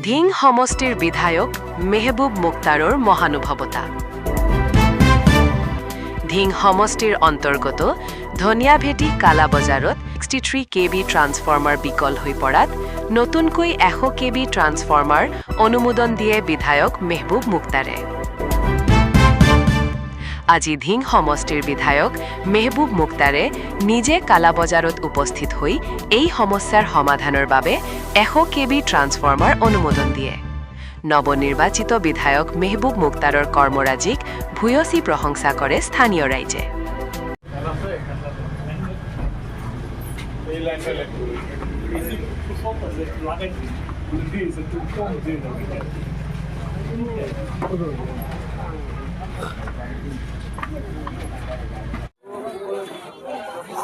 ধিং সমষ্টিৰ বিধায়ক মেহবুব মুক্তাৰৰ মহানুভৱতা। ধিং সমষ্টিৰ অন্তৰ্গত ধনিয়াভেটি কালাবজাৰত 63 kV ট্ৰান্সফৰ্মাৰ বিকল হৈ পৰাত নতুনকৈ 100 kV ট্ৰান্সফৰ্মাৰ অনুমোদন দিয়ে বিধায়ক মেহবুব মুক্তাৰে। আজি ধিং সমষ্টিৰ বিধায়ক মেহবুব মুক্তাৰে নিজে কালাবজাৰত উপস্থিত হৈ এই সমস্যাৰ সমাধানৰ বাবে 100 kV ট্ৰান্সফৰ্মাৰ অনুমোদন দিয়ে। নৱনিৰ্বাচিত বিধায়ক মেহবুব মুক্তাৰৰ কৰ্মৰাজিক ভূয়সী প্ৰশংসা কৰে স্থানীয় ৰাইজে।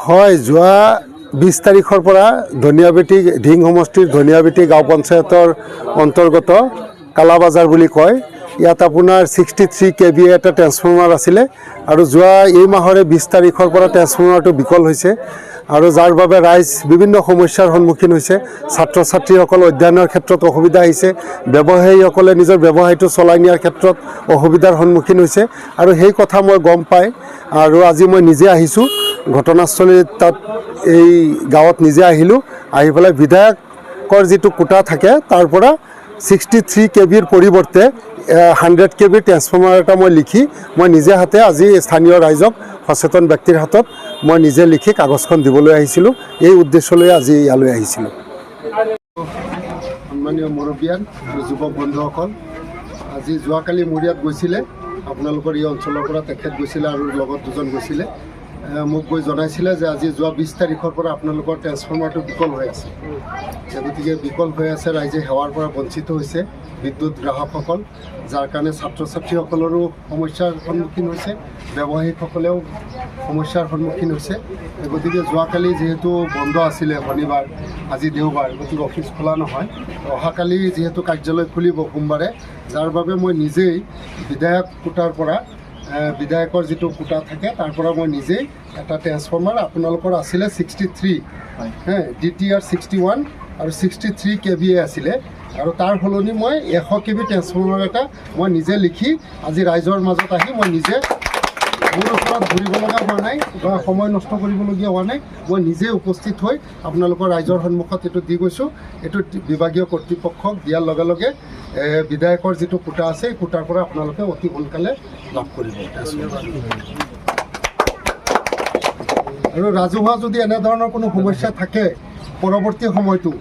হয়, যোৱা 20 তাৰিখৰ পৰা ধনিয়াভেটি ধিং সমষ্টিৰ ধনিয়াভেটি গাঁও পঞ্চায়তৰ অন্তৰ্গত কালাবাজাৰ বুলি কয়, ইয়াত আপোনাৰ 63 kV এটা ট্ৰেন্সফৰ্মাৰ আছিলে আৰু যোৱা এই মাহৰে 20 তাৰিখৰ পৰা ট্ৰেন্সফৰ্মাৰটো বিকল হৈছে আৰু যাৰ বাবে ৰাইজ বিভিন্ন সমস্যাৰ সন্মুখীন হৈছে। ছাত্ৰ ছাত্ৰীসকল অধ্যয়নৰ ক্ষেত্ৰত অসুবিধা আহিছে, ব্যৱসায়ীসকলে নিজৰ ব্যৱসায়টো চলাই নিয়াৰ ক্ষেত্ৰত অসুবিধাৰ সন্মুখীন হৈছে আৰু সেই কথা মই গম পাই আৰু আজি মই নিজে আহিছোঁ ঘটনাস্থলীত। তাত এই গাঁৱত নিজে আহিলোঁ, আহি পেলাই বিধায়কৰ যিটো কোটা থাকে তাৰ পৰা 63 kVৰ পৰিৱৰ্তে 100 kV ট্ৰেন্সফৰ্মাৰ এটা মই লিখি মই নিজে হাতে আজি স্থানীয় ৰাইজক সচেতন ব্যক্তিৰ হাতত মই নিজে লিখি কাগজখন দিবলৈ আহিছিলোঁ। এই উদ্দেশ্যলৈ আজি ইয়ালৈ আহিছিলোঁ। সন্মানীয় মুৰব্বীয়ান আৰু যুৱক বন্ধুসকল, আজি যোৱাকালি মোৰ ইয়াত গৈছিলে, আপোনালোকৰ এই অঞ্চলৰ পৰা তেখেত গৈছিলে আৰু লগত দুজন গৈছিলে। মোক গৈ জনাইছিলে যে আজি যোৱা 20 তাৰিখৰ পৰা আপোনালোকৰ ট্ৰেন্সফৰ্মাৰটো বিকল হৈ আছে। গতিকে বিকল হৈ আছে, ৰাইজে সেৱাৰ পৰা বঞ্চিত হৈছে, বিদ্যুৎ গ্ৰাহকসকল, যাৰ কাৰণে ছাত্ৰ ছাত্ৰীসকলৰো সমস্যাৰ সন্মুখীন হৈছে, ব্যৱসায়ীসকলেও সমস্যাৰ সন্মুখীন হৈছে। গতিকে যোৱাকালি যিহেতু বন্ধ আছিলে শনিবাৰ, আজি দেওবাৰ, গতিকে অফিচ খোলা নহয়। অহাকালি যিহেতু কাৰ্যালয় খুলিব সোমবাৰে, যাৰ বাবে মই নিজেই বিধায়ক কোটাৰ পৰা বিধায়কৰ যিটো কোটা থাকে তাৰ পৰা মই নিজেই এটা ট্ৰেন্সফৰ্মাৰ, আপোনালোকৰ আছিলে 63 DTR 61 আৰু 63 kVA আছিলে, আৰু তাৰ সলনি মই 100 kV ট্ৰেন্সফৰ্মাৰ এটা মই নিজে লিখি আজি ৰাইজৰ মাজত আহি মই নিজে, মোৰ ওচৰত ঘূৰিব লগা হোৱা নাই বা সময় নষ্ট কৰিবলগীয়া হোৱা নাই, মই নিজে উপস্থিত হৈ আপোনালোকৰ ৰাইজৰ সন্মুখত এইটো দি গৈছোঁ। এইটো বিভাগীয় কৰ্তৃপক্ষক দিয়াৰ লগে লগে বিধায়কৰ যিটো কোটা আছে এই কোটাৰ পৰা আপোনালোকে অতি সোনকালে লাভ কৰিব। আৰু ৰাজহুৱা যদি এনেধৰণৰ কোনো সমস্যা থাকে পৰৱৰ্তী সময়টো,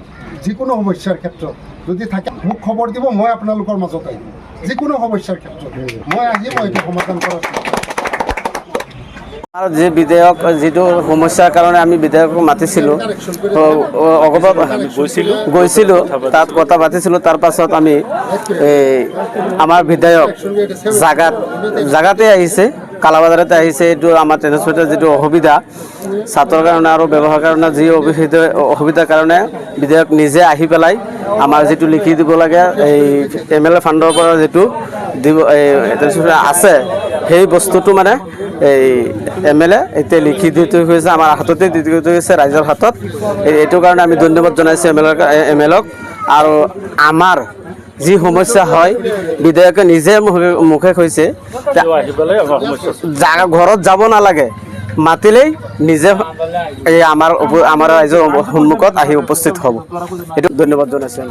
যিকোনো সমস্যাৰ ক্ষেত্ৰত যদি থাকে মোক খবৰ দিব, মই আপোনালোকৰ মাজত আহিম। যিকোনো সমস্যাৰ ক্ষেত্ৰত মই আহি মই এইটো সমাধান কৰাৰ যে বিধায়ক যিটো সমস্যাৰ কাৰণে আমি বিধায়কক মাতিছিলোঁ, গৈছিলোঁ তাত কথা পাতিছিলোঁ। তাৰ পাছত আমি আমাৰ বিধায়ক জাগাতে আহিছে, কালাবাজাৰতে আহিছে। এইটো আমাৰ ট্ৰেন্সপৰ্টৰ যিটো অসুবিধা ছাত্ৰৰ কাৰণে আৰু ব্যৱসায়ৰ কাৰণে যি অসুবিধাৰ কাৰণে বিধায়ক নিজে আহি পেলাই আমাৰ যিটো লিখি দিব লাগে এই MLA ফাণ্ডৰ পৰা যিটো দিব আছে সেই বস্তুটো মানে এই MLA এতিয়া লিখি দি থৈ গৈছে, আমাৰ হাততে দি থৈ গৈছে, ৰাইজৰ হাতত। এইটো কাৰণে আমি ধন্যবাদ জনাইছোঁ MLAক। আৰু আমাৰ যি সমস্যা হয় বিধায়কে নিজে মুখে কৈছে ঘৰত যাব নালাগে, মাতিলেই নিজে এই আমাৰ ৰাইজৰ সন্মুখত আহি উপস্থিত হ'ব। এইটো ধন্যবাদ জনাইছোঁ।